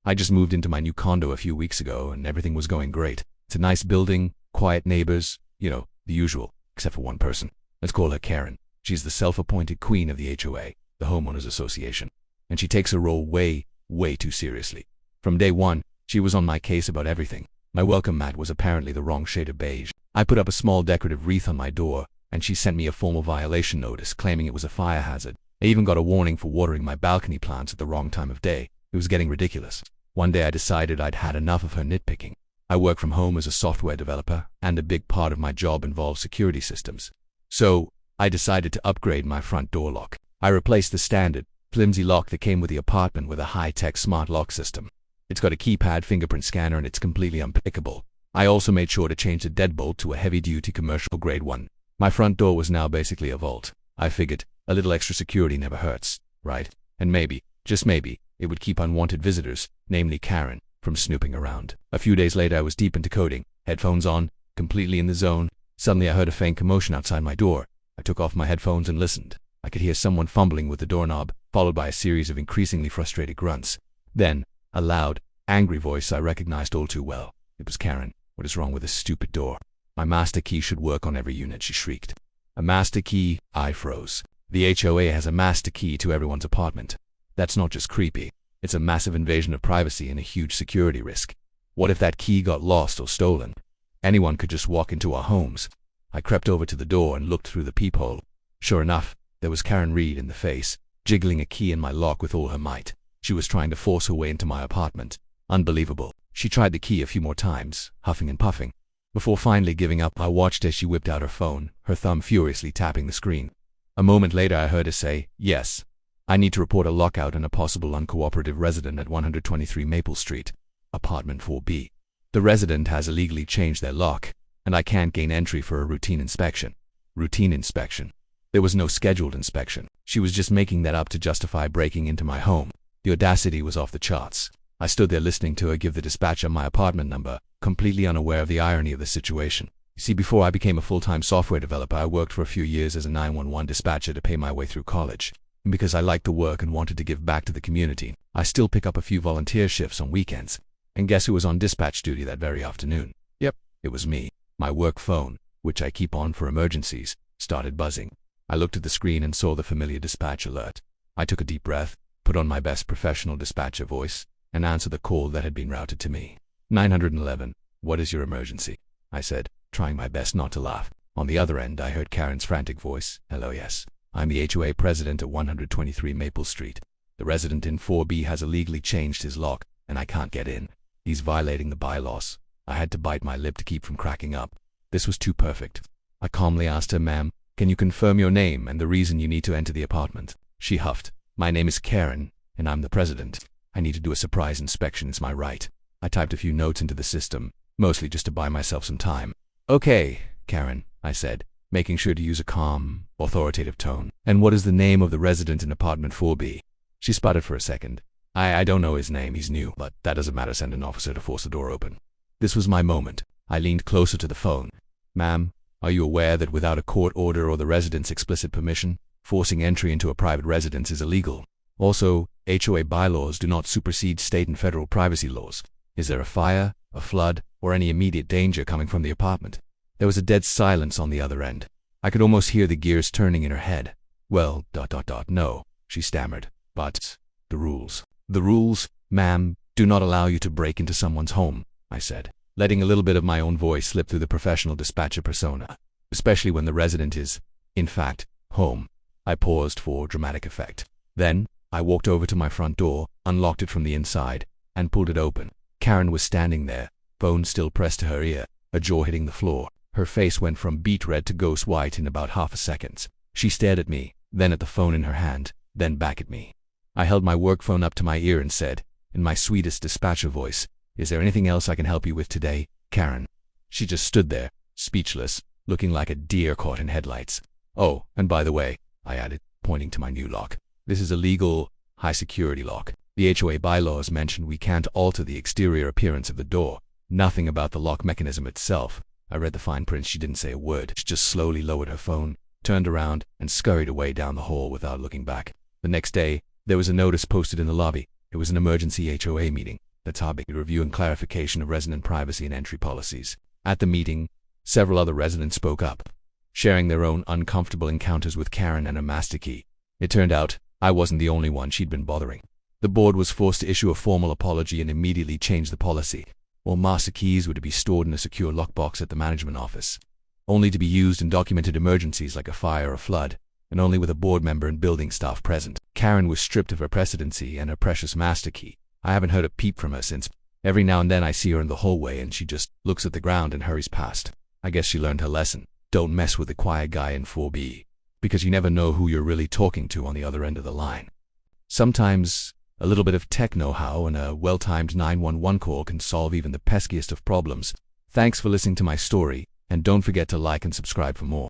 I just moved into my new condo a few weeks ago and everything was going great. It's a nice building, quiet neighbors, the usual, except for one person. Let's call her Karen. She's the self-appointed queen of the HOA, the Homeowners Association. And she takes her role way, way too seriously. From day one, she was on my case about everything. My welcome mat was apparently the wrong shade of beige. I put up a small decorative wreath on my door, and she sent me a formal violation notice claiming it was a fire hazard. I even got a warning for watering my balcony plants at the wrong time of day. It was getting ridiculous. One day I decided I'd had enough of her nitpicking. I work from home as a software developer, and a big part of my job involves security systems. So, I decided to upgrade my front door lock. I replaced the standard, flimsy lock that came with the apartment with a high-tech smart lock system. It's got a keypad fingerprint scanner and it's completely unpickable. I also made sure to change the deadbolt to a heavy-duty commercial-grade one. My front door was now basically a vault. I figured a little extra security never hurts, right? And maybe, just maybe, it would keep unwanted visitors, namely Karen, from snooping around. A few days later I was deep into coding, headphones on, completely in the zone. Suddenly I heard a faint commotion outside my door. I took off my headphones and listened. I could hear someone fumbling with the doorknob, followed by a series of increasingly frustrated grunts. Then, a loud, angry voice I recognized all too well. It was Karen. What is wrong with this stupid door? My master key should work on every unit, she shrieked. A master key? I froze. The HOA has a master key to everyone's apartment. That's not just creepy. It's a massive invasion of privacy and a huge security risk. What if that key got lost or stolen? Anyone could just walk into our homes. I crept over to the door and looked through the peephole. Sure enough, there was Karen Reed in the face, jiggling a key in my lock with all her might. She was trying to force her way into my apartment. Unbelievable. She tried the key a few more times, huffing and puffing. Before finally giving up, I watched as she whipped out her phone, her thumb furiously tapping the screen. A moment later I heard her say, "Yes, I need to report a lockout and a possible uncooperative resident at 123 Maple Street, apartment 4B. The resident has illegally changed their lock, and I can't gain entry for a routine inspection." Routine inspection. There was no scheduled inspection. She was just making that up to justify breaking into my home. The audacity was off the charts. I stood there listening to her give the dispatcher my apartment number, completely unaware of the irony of the situation. You see, before I became a full-time software developer, I worked for a few years as a 911 dispatcher to pay my way through college. And because I liked the work and wanted to give back to the community, I still pick up a few volunteer shifts on weekends. And guess who was on dispatch duty that very afternoon? Yep, it was me. My work phone, which I keep on for emergencies, started buzzing. I looked at the screen and saw the familiar dispatch alert. I took a deep breath, put on my best professional dispatcher voice, and answered the call that had been routed to me. 911, what is your emergency? I said, trying my best not to laugh. On the other end, I heard Karen's frantic voice. Hello, yes. I'm the HOA president at 123 Maple Street. The resident in 4B has illegally changed his lock, and I can't get in. He's violating the bylaws. I had to bite my lip to keep from cracking up. This was too perfect. I calmly asked her, "Ma'am, can you confirm your name and the reason you need to enter the apartment?" She huffed. "My name is Karen, and I'm the president. I need to do a surprise inspection, it's my right." I typed a few notes into the system, mostly just to buy myself some time. "Okay, Karen," I said, making sure to use a calm, authoritative tone. "And what is the name of the resident in apartment 4B? She sputtered for a second. I don't know his name, he's new, but that doesn't matter, send an officer to force the door open." This was my moment. I leaned closer to the phone. "Ma'am, are you aware that without a court order or the resident's explicit permission, forcing entry into a private residence is illegal? Also, HOA bylaws do not supersede state and federal privacy laws. Is there a fire, a flood, or any immediate danger coming from the apartment?" There was a dead silence on the other end. I could almost hear the gears turning in her head. "Well, no," she stammered. "But, the rules." "The rules, ma'am, do not allow you to break into someone's home," I said, letting a little bit of my own voice slip through the professional dispatcher persona, especially when the resident is, in fact, home. I paused for dramatic effect. Then, I walked over to my front door, unlocked it from the inside, and pulled it open. Karen was standing there, phone still pressed to her ear, her jaw hitting the floor. Her face went from beet red to ghost white in about half a second. She stared at me, then at the phone in her hand, then back at me. I held my work phone up to my ear and said, in my sweetest dispatcher voice, "Is there anything else I can help you with today, Karen?" She just stood there, speechless, looking like a deer caught in headlights. "Oh, and by the way," I added, pointing to my new lock, "this is a legal, high-security lock. The HOA bylaws mention we can't alter the exterior appearance of the door. Nothing about the lock mechanism itself." I read the fine print. She didn't say a word. She just slowly lowered her phone, turned around, and scurried away down the hall without looking back. The next day, there was a notice posted in the lobby. It was an emergency HOA meeting. the topic: review and clarification of resident privacy and entry policies. At the meeting, several other residents spoke up, sharing their own uncomfortable encounters with Karen and her master key. It turned out I wasn't the only one she'd been bothering. The board was forced to issue a formal apology and immediately change the policy. All master keys were to be stored in a secure lockbox at the management office, only to be used in documented emergencies like a fire or flood, and only with a board member and building staff present. Karen was stripped of her presidency and her precious master key. I haven't heard a peep from her since. Every now and then I see her in the hallway and she just looks at the ground and hurries past. I guess she learned her lesson. Don't mess with the quiet guy in 4B, because you never know who you're really talking to on the other end of the line. Sometimes a little bit of tech know-how and a well-timed 911 call can solve even the peskiest of problems. Thanks for listening to my story, and don't forget to like and subscribe for more.